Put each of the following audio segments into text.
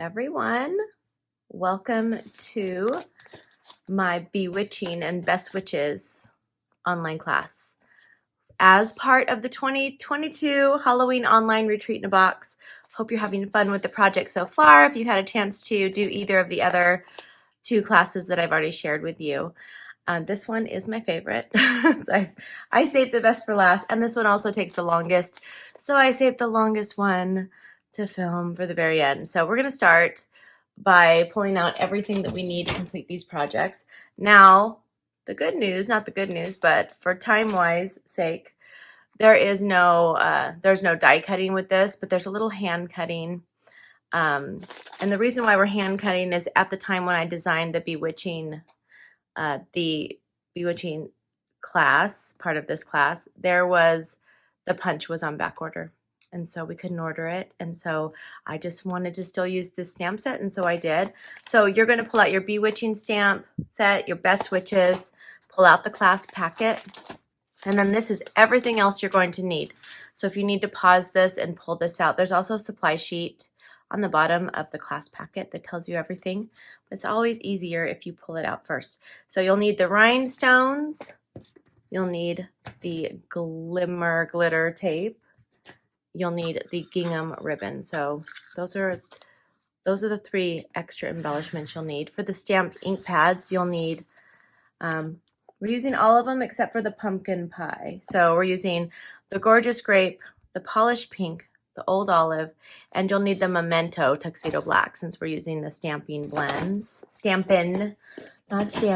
everyone. Welcome to my Bewitching and Best Witches online class. As part of the 2022 Halloween online retreat in a box, hope you're having fun with the project so far. If you had a chance to do either of the other two classes that I've already shared with you. This one is my favorite, so I saved the best for last, and this one also takes the longest, so I saved the longest one to film for the very end. So we're going to start by pulling out everything that we need to complete these projects. Now, the good news, not the good news, but for time-wise sake, there's no die cutting with this, but there's a little hand cutting. And the reason why we're hand cutting is at the time when I designed the Bewitching class, part of this class, the punch was on back order. And so we couldn't order it. And so I just wanted to still use this stamp set. And so I did. So you're going to pull out your Bewitching stamp set, your Best Witches, pull out the class packet. And then this is everything else you're going to need. So if you need to pause this and pull this out, there's also a supply sheet on the bottom of the class packet that tells you everything. It's always easier if you pull it out first. So you'll need the rhinestones. You'll need the glimmer glitter tape. You'll need the gingham ribbon. So those are the three extra embellishments you'll need. For the stamped ink pads, you'll need, we're using all of them except for the pumpkin pie. So we're using the gorgeous grape, the polished pink, the old olive, and you'll need the memento tuxedo black since we're using the stamping blends. Stampin' blends. These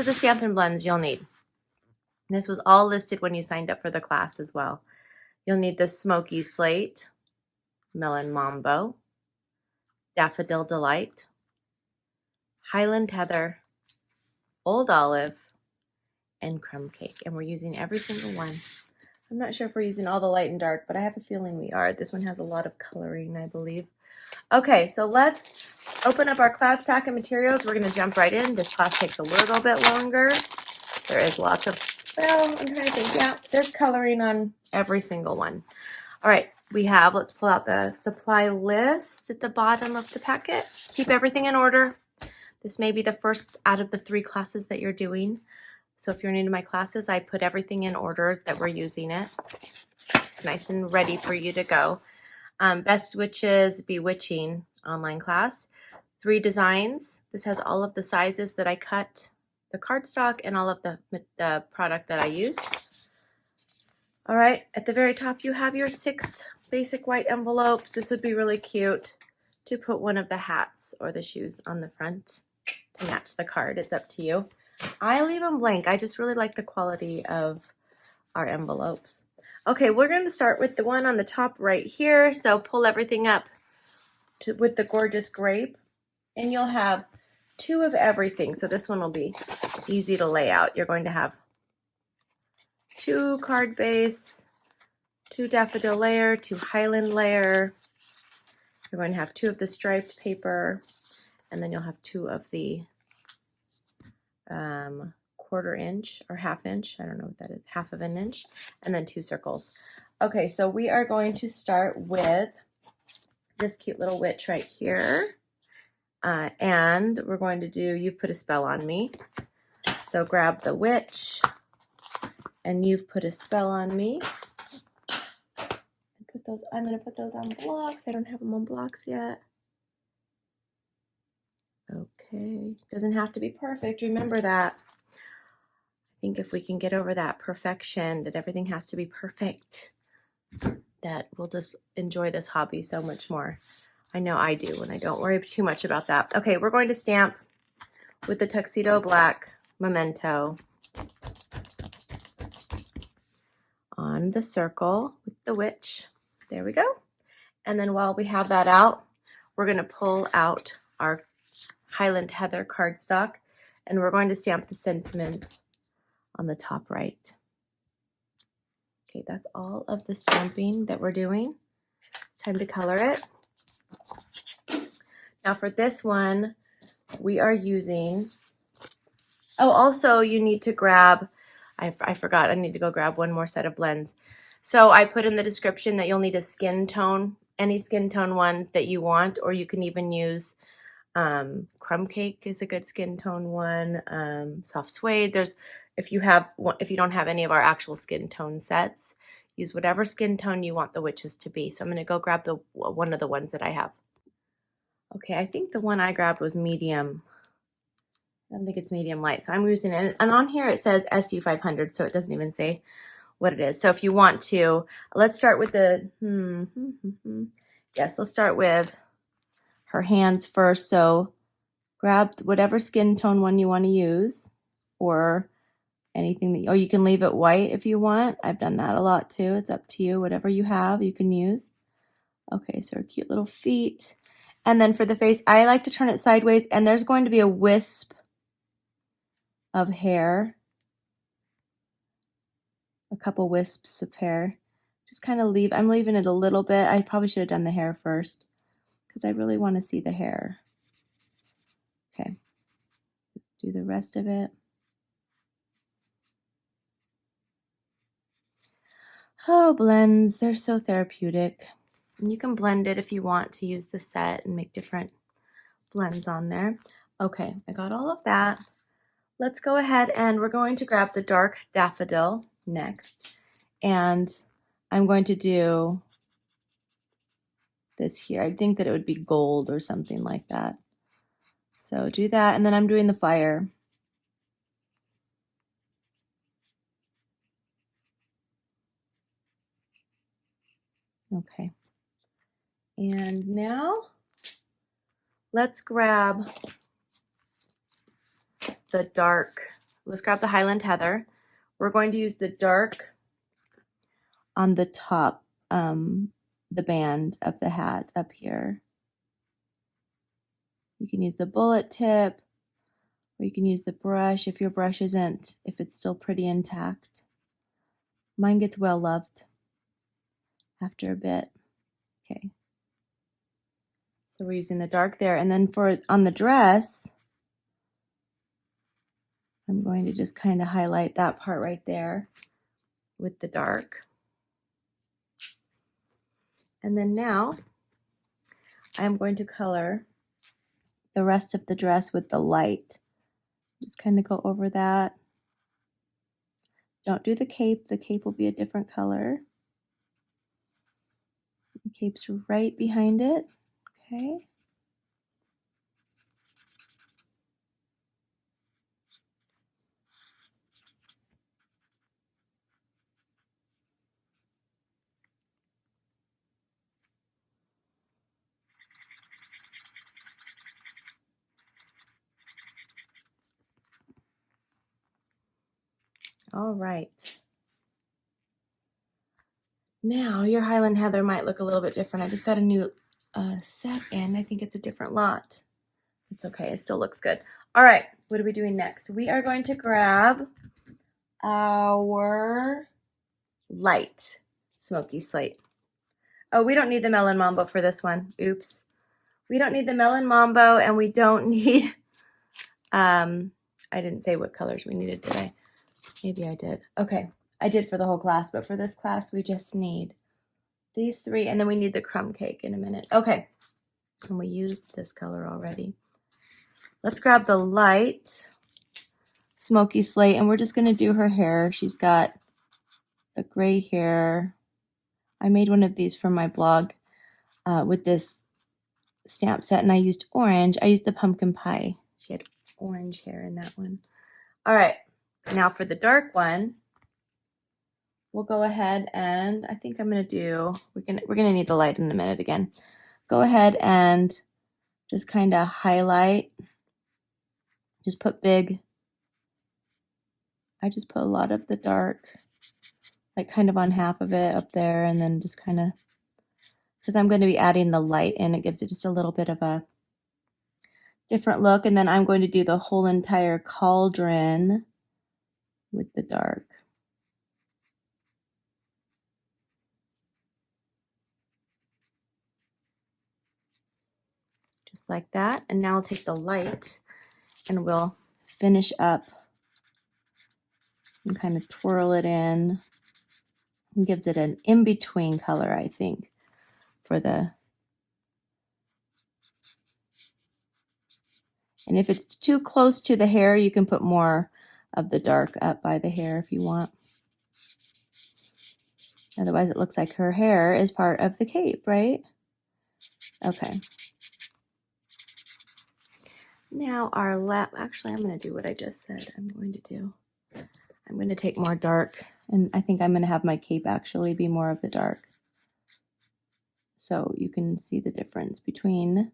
are the stampin' blends you'll need. This was all listed when you signed up for the class as well. You'll need the Smoky Slate, Melon Mambo, Daffodil Delight, Highland Heather, Old Olive, and Crumb Cake. And we're using every single one. I'm not sure if we're using all the light and dark, but I have a feeling we are. This one has a lot of coloring, I believe. Okay, so let's open up our class pack of materials. We're going to jump right in. This class takes a little bit longer. There is lots of, well, I'm trying to think. Yeah, there's coloring on every single one. All right, let's pull out the supply list at the bottom of the packet. Keep everything in order. This may be the first out of the 3 classes that you're doing. So if you're new to my classes, I put everything in order that we're using it. Nice and ready for you to go. Best Witches Bewitching online class. 3 designs. This has all of the sizes that I cut, the cardstock, and all of the product that I used. All right, at the very top you have your 6 basic white envelopes. This would be really cute to put one of the hats or the shoes on the front to match the card. It's up to you. I leave them blank. I just really like the quality of our envelopes. Okay, we're going to start with the one on the top right here. So pull everything up with the gorgeous grape, and you'll have 2 of everything. So this one will be easy to lay out. You're going to have 2 card base, 2 daffodil layer, 2 highland layer. You're going to have 2 of the striped paper, and then you'll have 2 of the 1/4 inch or 1/2 inch, I don't know what that is, 1/2 of an inch, and then 2 circles. Okay, so we are going to start with this cute little witch right here, and we're going to do You've Put a Spell on Me. So grab the witch, and You've Put a Spell on Me. I'm going to put those on blocks. I don't have them on blocks yet. Okay, doesn't have to be perfect. Remember that. I think if we can get over that perfection, that everything has to be perfect, that we'll just enjoy this hobby so much more. I know I do, and I don't worry too much about that. Okay, we're going to stamp with the tuxedo black memento on the circle with the witch. There we go. And then while we have that out, we're going to pull out our Highland Heather cardstock, and we're going to stamp the sentiment on the top right. Okay, that's all of the stamping that we're doing. It's time to color it. Now for this one, we are using, also you need to grab, I forgot, I need to go grab one more set of blends. So I put in the description that you'll need a skin tone any skin tone one that you want, or you can even use crumb cake is a good skin tone one. Soft suede. If you don't have any of our actual skin tone sets, use whatever skin tone you want the witches to be. So I'm going to go grab one of the ones that I have. Okay, I think the one I grabbed was medium. I don't think it's medium light, so I'm using it. And on here it says SU500, so it doesn't even say what it is. So if you want to, let's start with yes, let's start with her hands first. So grab whatever skin tone one you want to use, or anything that, or you can leave it white if you want. I've done that a lot too. It's up to you. Whatever you have, you can use. Okay, so her cute little feet. And then for the face, I like to turn it sideways, and there's going to be a wisp of hair, a couple wisps of hair. Just kind of I'm leaving it a little bit. I probably should have done the hair first because I really want to see the hair. Okay, let's do the rest of it. Oh, blends, they're so therapeutic. And you can blend it if you want to use the set and make different blends on there. Okay, I got all of that. Let's go ahead and we're going to grab the dark daffodil next. And I'm going to do this here. I think that it would be gold or something like that. So do that, and then I'm doing the fire. Okay. And now let's grab the dark. Let's grab the Highland Heather. We're going to use the dark on the top, the band of the hat up here. You can use the bullet tip, or you can use the brush if your brush isn't, if it's still pretty intact. Mine gets well loved after a bit. Okay. So we're using the dark there, and then on the dress, I'm going to just kind of highlight that part right there with the dark. And then now I'm going to color the rest of the dress with the light. Just kind of go over that. Don't do the cape. The cape will be a different color. The cape's right behind it. Okay. All right. Now your Highland Heather might look a little bit different. I just got a new set in. I think it's a different lot. It's okay. It still looks good. All right. What are we doing next? We are going to grab our light smoky slate. Oh, we don't need the melon mambo for this one. Oops. We don't need the melon mambo, and we don't need, I didn't say what colors we needed, did I? Maybe I did. Okay, I did for the whole class, but for this class, we just need these three, and then we need the crumb cake in a minute. Okay, and we used this color already. Let's grab the light smoky slate, and we're just gonna do her hair. She's got the gray hair. I made one of these for my blog with this stamp set, and I used orange. I used the pumpkin pie. She had orange hair in that one. All right, now for the dark one, we'll go ahead and I think I'm gonna do, we're gonna need the light in a minute again. Go ahead and just kind of highlight. Just put big. I just put a lot of the dark, like kind of on half of it up there, and then just kind of, because I'm going to be adding the light in, it gives it just a little bit of a different look. And then I'm going to do the whole entire cauldron with the dark. Just like that. And now I'll take the light and we'll finish up and kind of twirl it in. It gives it an in-between color, I think, for the, and if it's too close to the hair, you can put more of the dark up by the hair if you want. Otherwise it looks like her hair is part of the cape, right? Okay. Now our lap, actually I'm going to do what I just said I'm going to do. I'm going to take more dark, and I think I'm going to have my cape actually be more of the dark. So you can see the difference between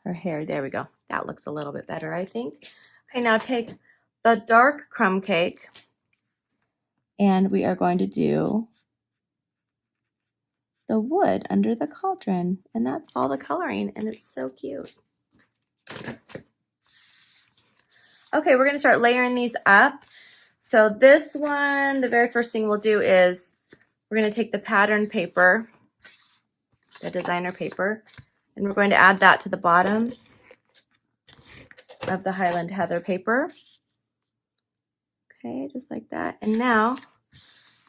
her hair. There we go. That looks a little bit better, I think. Okay, now take the dark crumb cake, and we are going to do the wood under the cauldron, and that's all the coloring, and it's so cute. Okay, we're going to start layering these up. So this one, the very first thing we'll do is we're going to take the pattern paper, the designer paper, and we're going to add that to the bottom of the Highland Heather paper. Okay, just like that. And now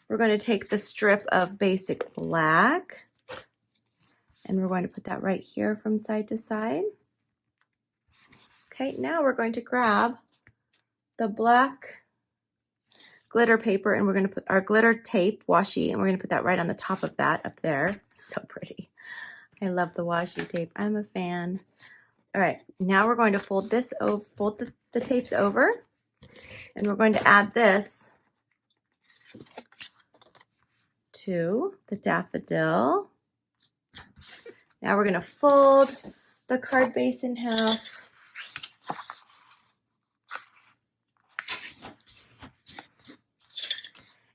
we're going to take the strip of basic black, and we're going to put that right here from side to side. Okay, now we're going to grab the black glitter paper, and we're going to put our glitter tape washi, and we're going to put that right on the top of that up there. So pretty. I love the washi tape. I'm a fan. All right, now we're going to fold this over, fold the tapes over, and we're going to add this to the daffodil. Now we're going to fold the card base in half.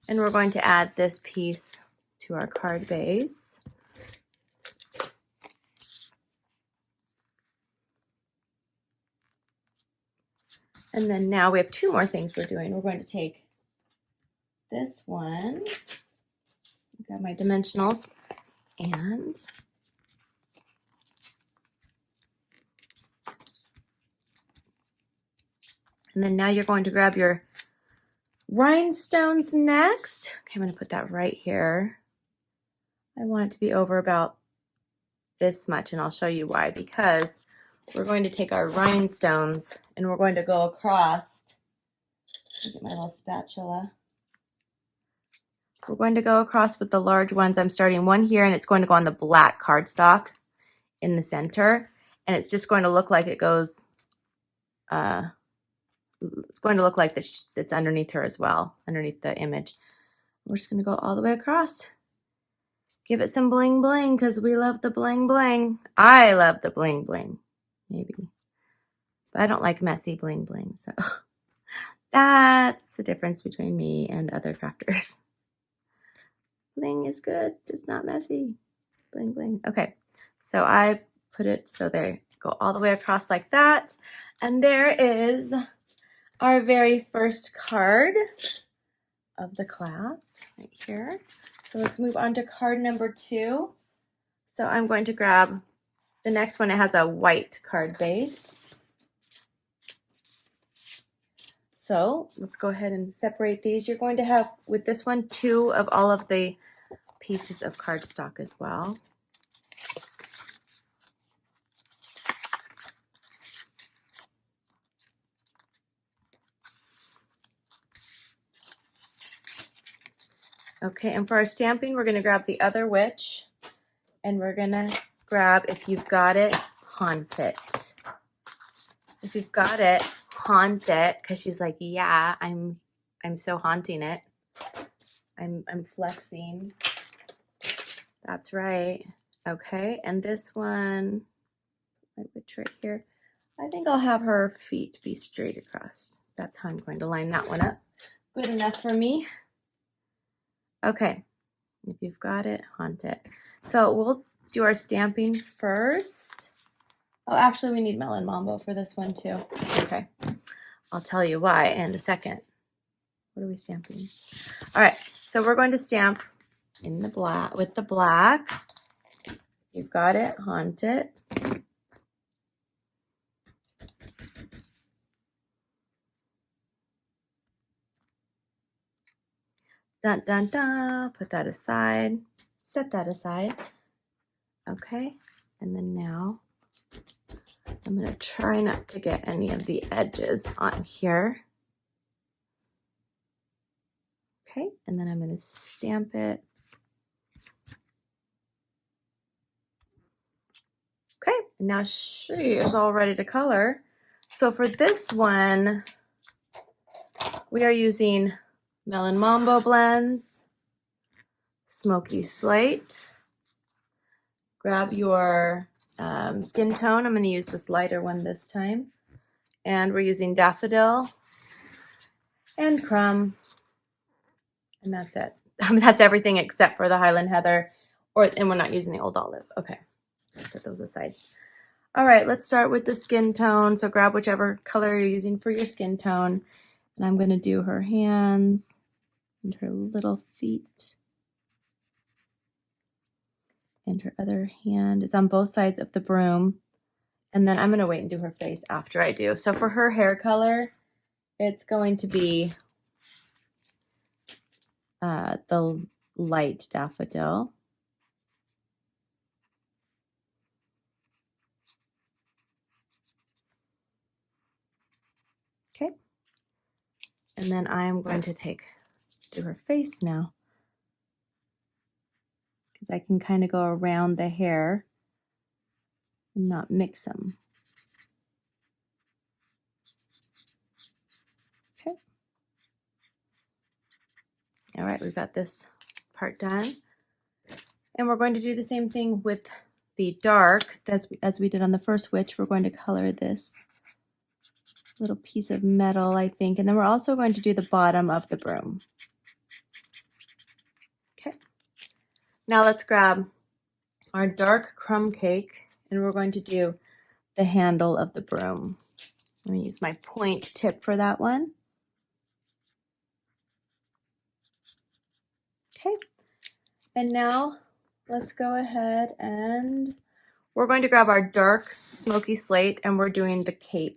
And we're going to add this piece to our card base. And then now we have two more things we're doing. We're going to take this one, grab my dimensionals, and then now you're going to grab your rhinestones next. Okay, I'm going to put that right here. I want it to be over about this much, and I'll show you why. Because we're going to take our rhinestones and we're going to go across. Look at my little spatula. We're going to go across with the large ones. I'm starting one here, and it's going to go on the black cardstock in the center, and it's just going to look like it goes. It's going to look like it's underneath her as well, underneath the image. We're just going to go all the way across. Give it some bling bling, because we love the bling bling. I love the bling bling, maybe. But I don't like messy bling bling, so that's the difference between me and other crafters. Bling is good, just not messy. Bling bling. Okay, so I put it so there, go all the way across like that. And there is our very first card of the class right here. So let's move on to card number 2. So I'm going to grab the next one. It has a white card base. So let's go ahead and separate these. You're going to have, with this one, 2 of all of the pieces of cardstock as well. Okay, and for our stamping, we're going to grab the other witch, and we're going to grab, if you've got it, haunt it. If you've got it, haunt it, because she's like, yeah, I'm so haunting it. I'm flexing. That's right. Okay, and this one, my witch right here, I think I'll have her feet be straight across. That's how I'm going to line that one up. Good enough for me. Okay, if you've got it, haunt it. So we'll do our stamping first. Oh, actually, we need Melon Mambo for this one too. Okay, I'll tell you why in a second. What are we stamping? All right, so we're going to stamp in the black with the black. You've got it, haunt it. Dun dun dun. Put that aside. Set that aside. Okay, and then now I'm going to try not to get any of the edges on here. Okay, and then I'm going to stamp it. Okay, now she is all ready to color. So for this one, we are using Melon Mambo blends, Smoky Slate. Grab your skin tone. I'm going to use this lighter one this time. And we're using Daffodil and Crumb. And that's it. That's everything except for the Highland Heather. And we're not using the Old Olive. Okay, let's set those aside. All right, let's start with the skin tone. So grab whichever color you're using for your skin tone. And I'm going to do her hands and her little feet. And her other hand. It's on both sides of the broom. And then I'm going to wait and do her face after I do. So for her hair color, it's going to be the light daffodil. Okay. And then I'm going to do her face now. Because I can kind of go around the hair and not mix them. Okay. All right, we've got this part done. And we're going to do the same thing with the dark as we did on the first witch. We're going to color this little piece of metal, I think. And then we're also going to do the bottom of the broom. Okay. Now let's grab our dark crumb cake and we're going to do the handle of the broom. Let me use my point tip for that one. Okay. And now let's go ahead and we're going to grab our dark smoky slate and we're doing the cape.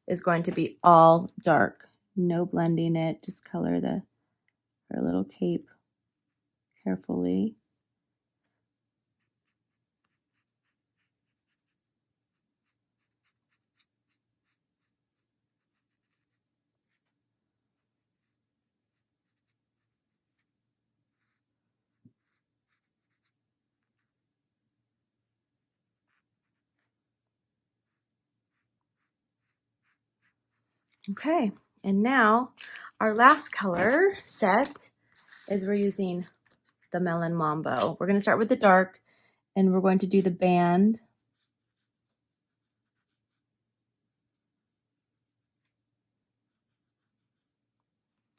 Is going to be all dark. No blending it. Just color her little cape carefully. Okay, and now our last color set is we're using the Melon Mambo. We're going to start with the dark and we're going to do the band.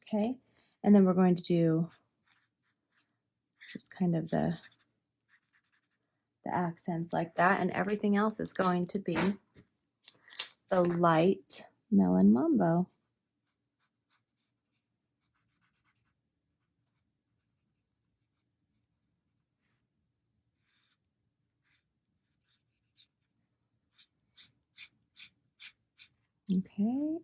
Okay, and then we're going to do just kind of the accents like that, and everything else is going to be the light Melon Mambo. Okay.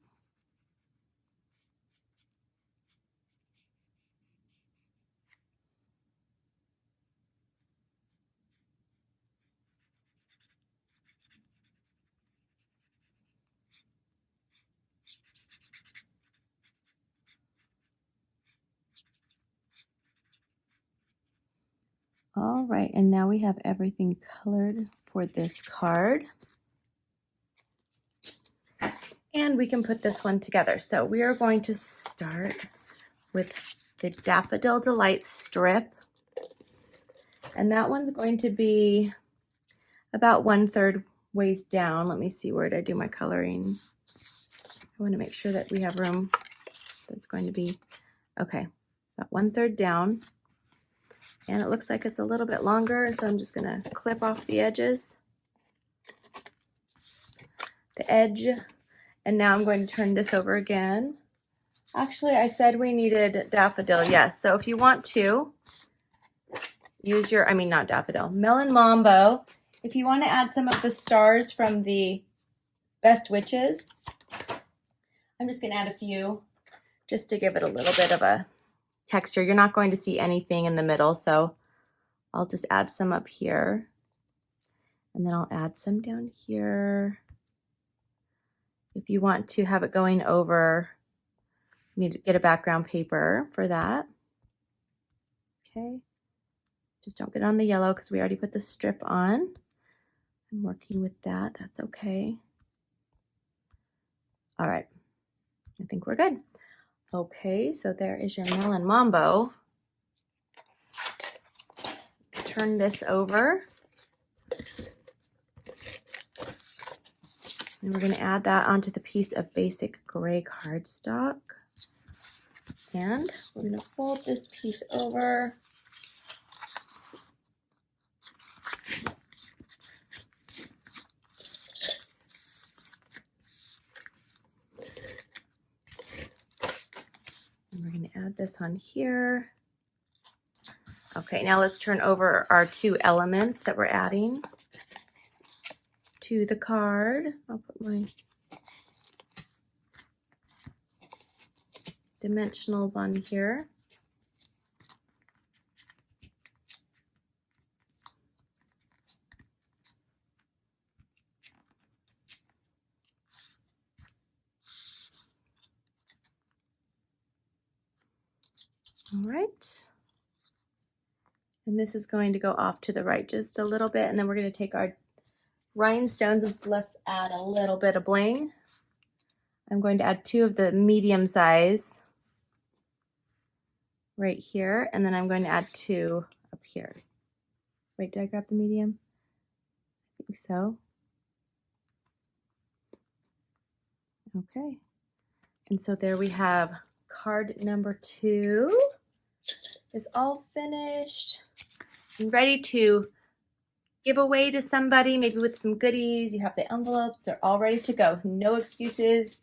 All right, and now we have everything colored for this card. And we can put this one together. So we are going to start with the Daffodil Delight strip. And that one's going to be about 1/3 ways down. Let me see, where did I do my coloring? I want to make sure that we have room. That's going to be, okay, about 1/3 down. And it looks like it's a little bit longer, so I'm just going to clip off the edges. The edge. And now I'm going to turn this over again. Actually, I said we needed daffodil, yes. So if you want to use your, not daffodil, Melon Mambo. If you want to add some of the stars from the Best Witches, I'm just going to add a few just to give it a little bit of a texture. You're not going to see anything in the middle, so I'll just add some up here. And then I'll add some down here. If you want to have it going over, you need to get a background paper for that. Okay. Just don't get on the yellow because we already put the strip on. I'm working with that. That's okay. All right. I think we're good. Okay, so there is your melon mambo. Turn this over. And we're going to add that onto the piece of basic gray cardstock. And we're going to fold this piece over. And we're going to add this on here. Okay, now let's turn over our two elements that we're adding to the card. I'll put my dimensionals on here. All right. And this is going to go off to the right just a little bit, and then we're going to take our rhinestones and let's add a little bit of bling. I'm going to add two of the medium size right here, and then I'm going to add two up here. Wait, did I grab the medium? I think so. Okay. And so there we have card number 2 is all finished and ready to give away to somebody, maybe with some goodies. You have the envelopes, they're all ready to go. No excuses.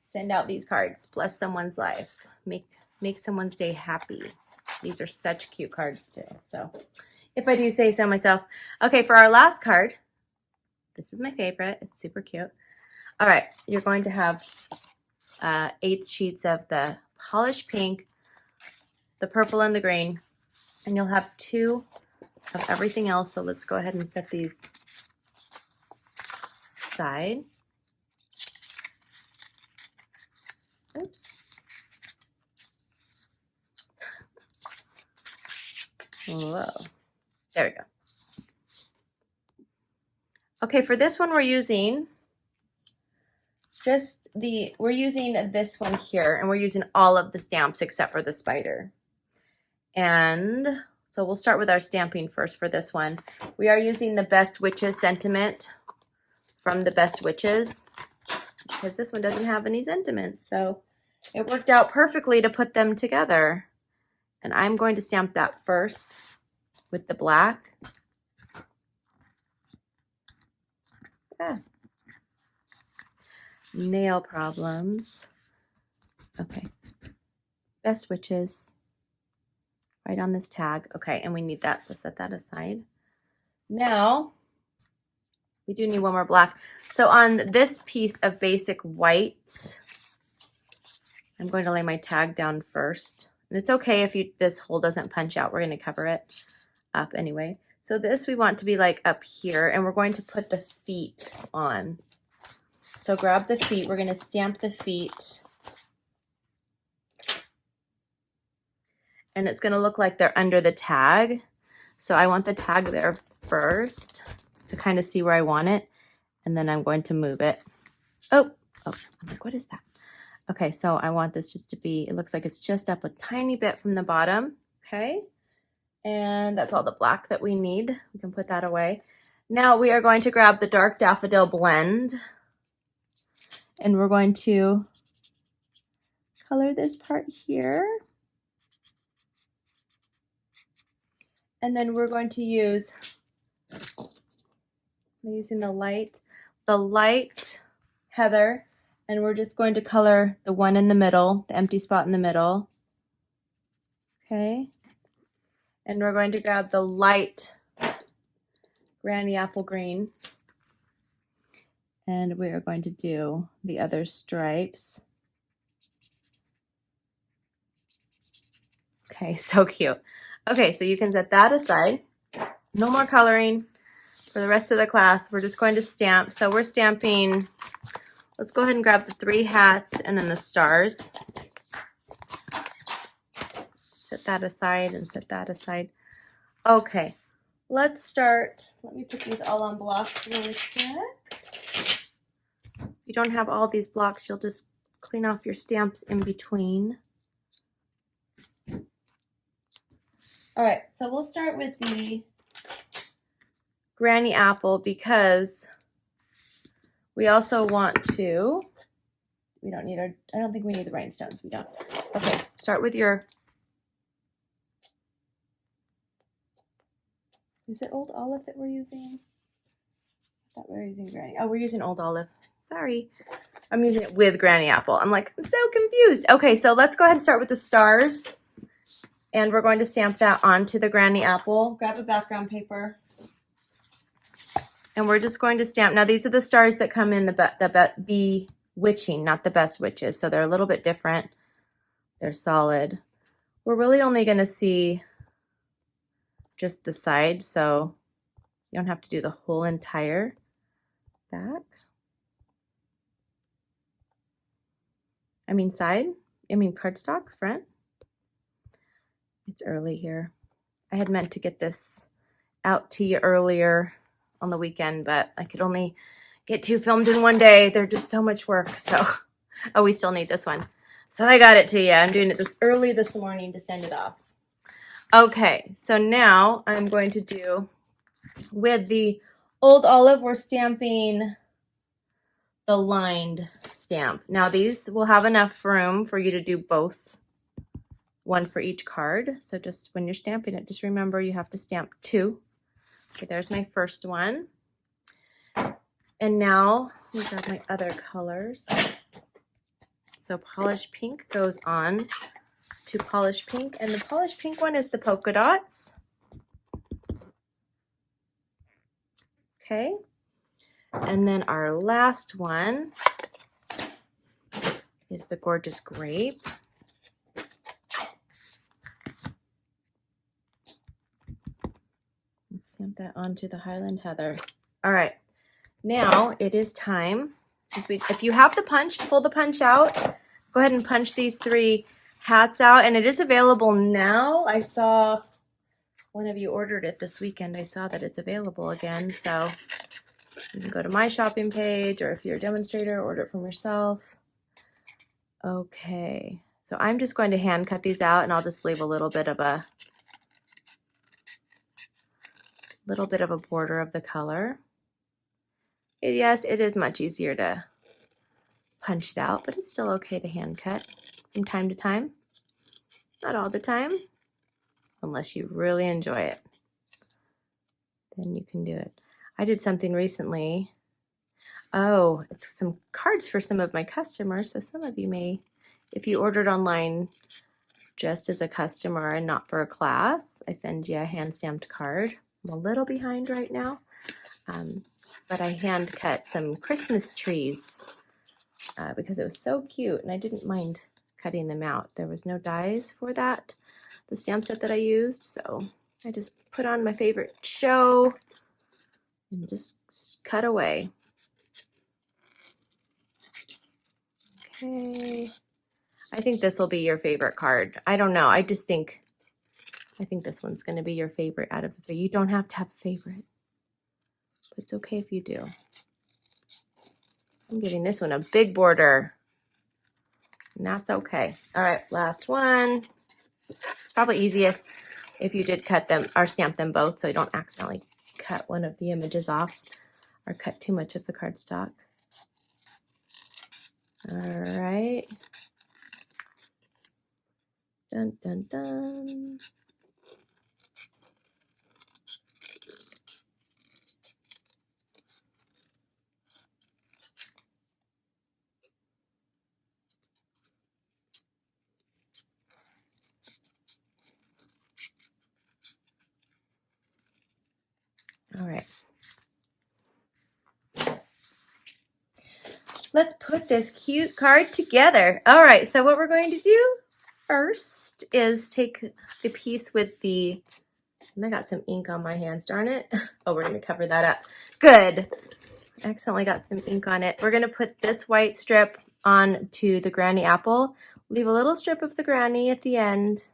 Send out these cards. Bless someone's life. Make someone's day happy. These are such cute cards too. So if I do say so myself. Okay, for our last card, this is my favorite. It's super cute. All right, you're going to have 8 sheets of the polished pink, the purple, and the green, and you'll have 2 of everything else. So let's go ahead and set these aside. Oops. Whoa. There we go. Okay, for this one we're using we're using this one here, and we're using all of the stamps except for the spider. And so we'll start with our stamping first for this one. We are using the Best Witches sentiment from the Best Witches because this one doesn't have any sentiments. So it worked out perfectly to put them together. And I'm going to stamp that first with the black. Ah. Nail problems. Okay. Best Witches. Right on this tag. Okay, and we need that, so set that aside. Now, we do need one more black. So on this piece of basic white, I'm going to lay my tag down first. And it's okay if this hole doesn't punch out. We're going to cover it up anyway. So this we want to be like up here, and we're going to put the feet on. So grab the feet. We're going to stamp the feet. And it's going to look like they're under the tag. So I want the tag there first to kind of see where I want it. And then I'm going to move it. Oh, I'm like, what is that? Okay, so I want this just to be, it looks like it's just up a tiny bit from the bottom. Okay, and that's all the black that we need. We can put that away. Now we are going to grab the Dark Daffodil blend. And we're going to color this part here. And then we're going to use, I'm using the light heather, and we're just going to color the one in the middle, the empty spot in the middle. Okay. And we're going to grab the light Granny Apple Green. And we are going to do the other stripes. Okay, so cute. Okay, so you can set that aside. No more coloring. For the rest of the class, we're just going to stamp. So we're stamping, let's go ahead and grab the 3 hats and then the stars. Set that aside and set that aside. Okay, let's start. Let me put these all on blocks really quick. If you don't have all these blocks, you'll just clean off your stamps in between. All right, so we'll start with the Granny Apple because we also want to, we don't need our, I don't think we need the rhinestones, we don't. Okay, start with your, is it Old Olive that we're using? I thought we were using Granny, oh, we're using Old Olive, sorry. I'm using it with Granny Apple. I'm like, I'm so confused. Okay, so let's go ahead and start with the stars. And we're going to stamp that onto the Granny Apple. Grab a background paper. And we're just going to stamp. Now, these are the stars that come in the Bewitching, not the Best Witches. So they're a little bit different. They're solid. We're really only going to see just the side. So you don't have to do the whole entire back. Cardstock front. It's early here. I had meant to get this out to you earlier on the weekend, but I could only get 2 filmed in one day. They're just so much work. So, oh, we still need this one. So I got it to you. I'm doing it this early this morning to send it off. Okay, so now I'm going to do with the Old Olive, we're stamping the lined stamp. Now these will have enough room for you to do both, one for each card. So just when you're stamping it, just remember you have to stamp 2. Okay, there's my first one. And now we got my other colors. So polished pink goes on to polished pink, and the polished pink one is the polka dots. Okay. And then our last one is the gorgeous grape. Let's stamp that onto the Highland Heather. All right, now it is time. If you have the punch, pull the punch out. Go ahead and punch these 3 hats out, and it is available now. I saw one of you ordered it this weekend. I saw that it's available again, so you can go to my shopping page, or if you're a demonstrator, order it from yourself. Okay, so I'm just going to hand cut these out, and I'll just leave a little bit of a border of the color. Yes, it is much easier to punch it out, but it's still okay to hand cut from time to time. Not all the time, unless you really enjoy it. Then you can do it. I did something recently. Oh, it's some cards for some of my customers. So some of you may, if you ordered online just as a customer and not for a class, I send you a hand-stamped card. I'm a little behind right now, but I hand cut some Christmas trees because it was so cute and I didn't mind cutting them out. There was no dies for that, the stamp set that I used, so I just put on my favorite show and just cut away. Okay, I think this will be your favorite card. I don't know, I think this one's going to be your favorite out of the 3. You don't have to have a favorite, but it's okay if you do. I'm giving this one a big border, and that's okay. All right, last one. It's probably easiest if you did cut them or stamp them both so you don't accidentally cut one of the images off or cut too much of the cardstock. All right. Dun, dun, dun. All right. Let's put this cute card together. All right, so what we're going to do first is take the piece with the And I got some ink on my hands, darn it. Oh, we're gonna cover that up. Good. I accidentally got some ink on it. We're gonna put this white strip on to the granny apple. Leave a little strip of the granny at the end.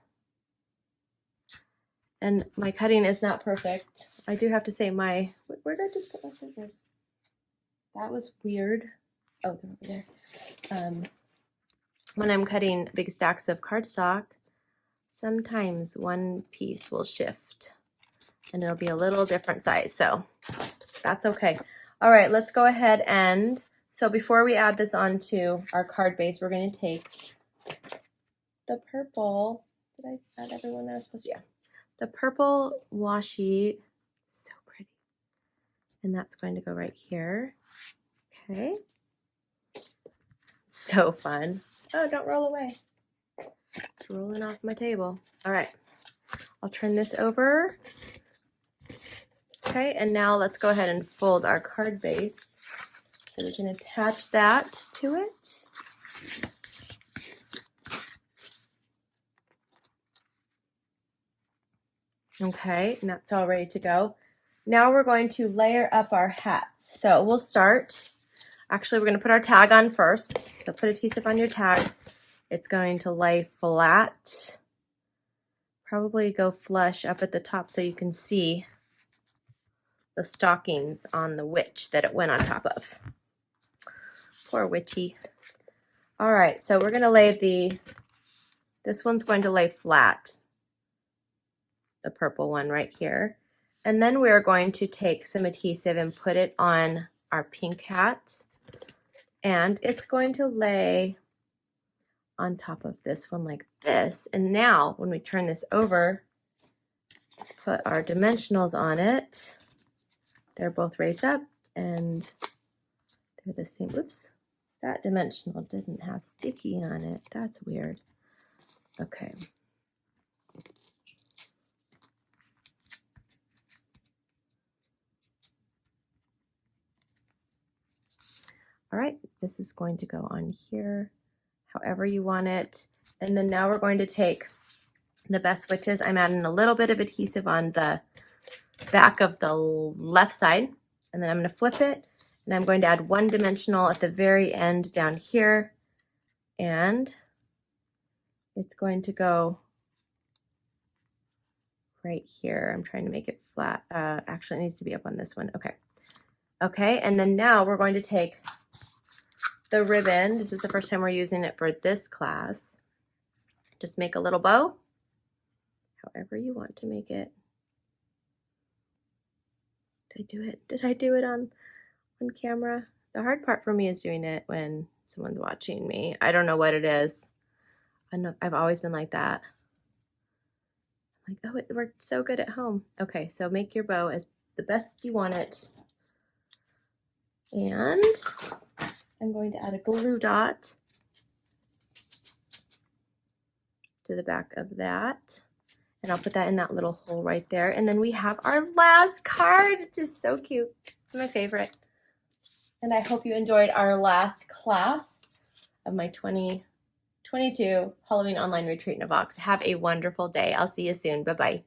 And my cutting is not perfect. I do have to say where did I just put my scissors? That was weird. Oh, they're over there. When I'm cutting big stacks of cardstock, sometimes one piece will shift and it'll be a little different size, so that's okay. All right, let's go ahead and, so before we add this onto our card base, we're gonna take the purple, did I add everyone that I was supposed to? Yeah. The purple washi, so pretty. And that's going to go right here. Okay. So fun. Oh, don't roll away. It's rolling off my table. All right. I'll turn this over. Okay, and now let's go ahead and fold our card base. So we can attach that to it. Okay, and that's all ready to go. Now we're going to layer up our hats. So we'll start, actually we're going to put our tag on first. So put adhesive on your tag. It's going to lay flat. Probably go flush up at the top so you can see the stockings on the witch that it went on top of. Poor witchy. All right, so we're going to lay this one's going to lay flat. The purple one right here. And then we're going to take some adhesive and put it on our pink hat. And it's going to lay on top of this one like this. And now when we turn this over, put our dimensionals on it. They're both raised up and they're the same. Oops, that dimensional didn't have sticky on it. That's weird. Okay. All right, this is going to go on here, however you want it. And then now we're going to take the Best Witches. I'm adding a little bit of adhesive on the back of the left side, and then I'm going to flip it, and I'm going to add one dimensional at the very end down here, and it's going to go right here. I'm trying to make it flat. Actually, it needs to be up on this one. Okay. Okay, and then now we're going to take the ribbon. This is the first time we're using it for this class. Just make a little bow, however you want to make it. Did I do it? Did I do it on camera? The hard part for me is doing it when someone's watching me. I don't know what it is. I've always been like that. Like, oh, it worked so good at home. Okay, so make your bow as the best you want it. And I'm going to add a glue dot to the back of that. And I'll put that in that little hole right there. And then we have our last card, which is so cute. It's my favorite. And I hope you enjoyed our last class of my 2022 Halloween online retreat in a box. Have a wonderful day. I'll see you soon. Bye-bye.